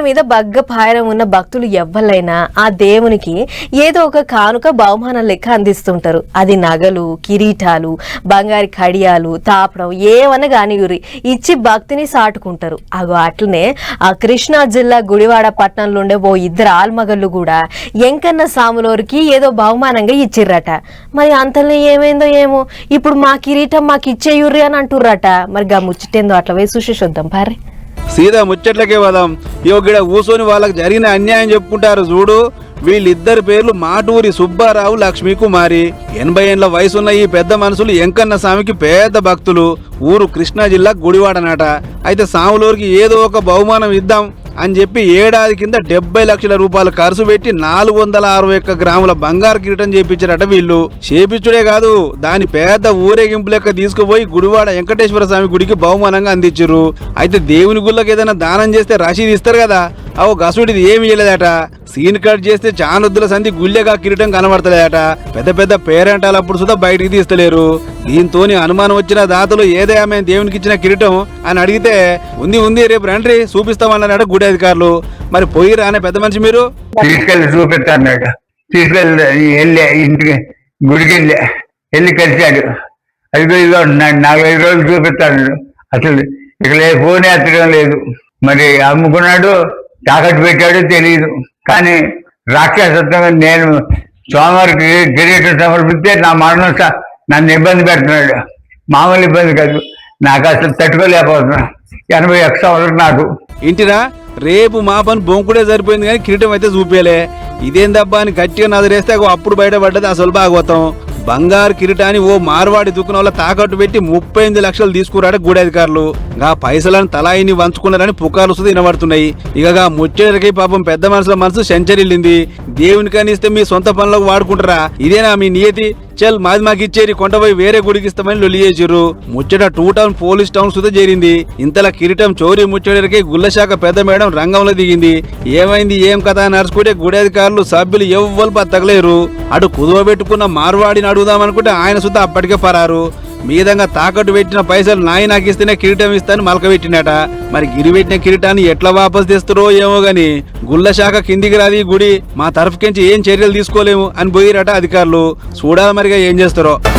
మీద బగ్గ పాయనం ఉన్న భక్తులు ఎవ్వరైనా ఆ దేవునికి ఏదో ఒక కానుక బహుమానం లెక్క అందిస్తుంటారు. అది నగలు, కిరీటాలు, బంగారు కడియాలు, తాపడం ఏమన్నా కానిగురి ఇచ్చి భక్తిని సాటుకుంటారు. అగో అట్లనే ఆ కృష్ణా జిల్లా గుడివాడ పట్టణంలో ఉండే ఓ ఇద్దరు ఆల్మగళ్ళు కూడా ఎంకన్న సాములోరికి ఏదో బహుమానంగా ఇచ్చిర్రట. మరి అంతలో ఏమైందో ఏమో, ఇప్పుడు మా కిరీటం మాకు ఇచ్చేయుర్రి అని అంటుర్రట. మరి గా ముచ్చటేందో అట్లా వేసి చూసేసొద్దాం పారే. సీదా ముచ్చట్లకే వదాం. గిడ కూసోని వాళ్ళకి జరిగిన అన్యాయం చెప్పుకుంటారు చూడు. వీళ్ళిద్దరి పేర్లు మాటూరి సుబ్బారావు, లక్ష్మీ కుమారి. 80 ఏళ్ల వయసున్న ఈ పెద్ద మనుషులు ఎంకన్న స్వామికి పెద్ద భక్తులు. ఊరు కృష్ణా జిల్లా గుడివాడనట. అయితే సాములూరికి ఏదో ఒక బహుమానం ఇద్దాం అని చెప్పి ఏడాది కింద 70 లక్షల రూపాయలు ఖర్చు పెట్టి 461 గ్రాముల బంగారు కిరీటం చేపించారట వీళ్ళు. చేపించుడే కాదు, దాని పెద్ద ఊరేగింపు లెక్క తీసుకుపోయి గుడివాడ వెంకటేశ్వర స్వామి గుడికి బహుమానంగా అందించారు. అయితే దేవుని గుళ్ళకి ఏదైనా దానం చేస్తే రసీదు ఇస్తారు కదా, అవో గసుడిది ఏమి చేయలేదట. సీన్ కట్ చేస్తే చానొద్దుల సంధి గుళ్ళెగా కిరీటం కనబడతలేదట. పెద్ద పెద్ద పేరెంటాలప్పుడు సుధా బయటికి తీస్తలేరు. దీంతోని అనుమానం వచ్చిన దాతలు ఏదే ఆమె దేవునికి ఇచ్చిన కిరీటం అని అడిగితే ఉంది రేపు రండి చూపిస్తామన్నారట గుడి అధికారులు. మరి పోయిరా అనే పెద్ద మనిషి మీరు? తీసుకెళ్ళి చూపిస్తాడు. వెళ్ళి ఇంటికి గుడికి వెళ్ళి కలిశాడు. అది ఇదో 4-5 రోజులు చూపిస్తాడు. అసలు ఇక్కడ ఫోన్ ఎత్తడం లేదు. మరి అమ్ముకున్నాడు, తాకట్టు పెట్టాడు తెలియదు. కానీ రాక్షసత్వంగా నేను స్వామివారికి కిరీటం సమర్పిస్తే నా మరణం నన్ను ఇబ్బంది పెడుతున్నాడు. మామూలు ఇబ్బంది కాదు, నాకు అసలు తట్టుకోలేకపోతున్నా. 81 సంవత్సరం నాకు. ఇంటిరా రేపు మా పని బొంకుడే సరిపోయింది కానీ కిరీటం అయితే చూపేలే. ఇదేందబ్బా అని గట్టిగా నదిరేస్తే అప్పుడు బయటపడ్డది అసలు భాగవతం. బంగారు కిరీటాన్ని ఓ మార్వాడి దుకాణం వల్ల తాకట్టు పెట్టి 38 లక్షలు తీసుకురాడు గుడి అధికారులు. గా పైసలను తలాయిని వంచుకున్నారని పుకార్లు సుధా వినబడుతున్నాయి. ఇక ముచ్చటకి పాపం పెద్ద మనుషుల మనసు సెంచరీలింది. దేవునికని ఇస్తే మీ సొంత పనులకు వాడుకుంటారా? ఇదేనా మీ నియతి? చల్ మాది మాకు ఇచ్చేరి, కొంటపోయి వేరే గుడికి ఇస్తామని లొల్లి చేసిర్రు. ముచ్చట 2 టౌన్ పోలీస్ టౌన్ సుధా చేరింది. ఇంతలా కిరీటం చోరీ ముచ్చటకి గుళ్ళశాఖ పెద్ద మేడం రంగంలో దిగింది. ఏమైంది ఏం కథ నడుచుకుంటే గుడి అధికారులు సభ్యులు ఎవ్వరు బతకలేరు. అటు కుదువ పెట్టుకున్న మార్వాడిని అడుగుదామనుకుంటే ఆయన సుధా అప్పటికే పరారు. మీదంగా తాకట్టు పెట్టిన పైసలు నాకు ఇస్తేనే కిరీటం ఇస్తాను మలక పెట్టినట. మరి గిరి పెట్టిన కిరీటాన్ని ఎట్లా వాపస్ తెస్తారో ఏమో గాని గుళ్ళ శాఖ కిందికి రాది గుడి, మా తరఫుకించి ఏం చర్యలు తీసుకోలేము అని పోయిరట అధికారులు. చూడాలి మరిగా ఏం చేస్తారో.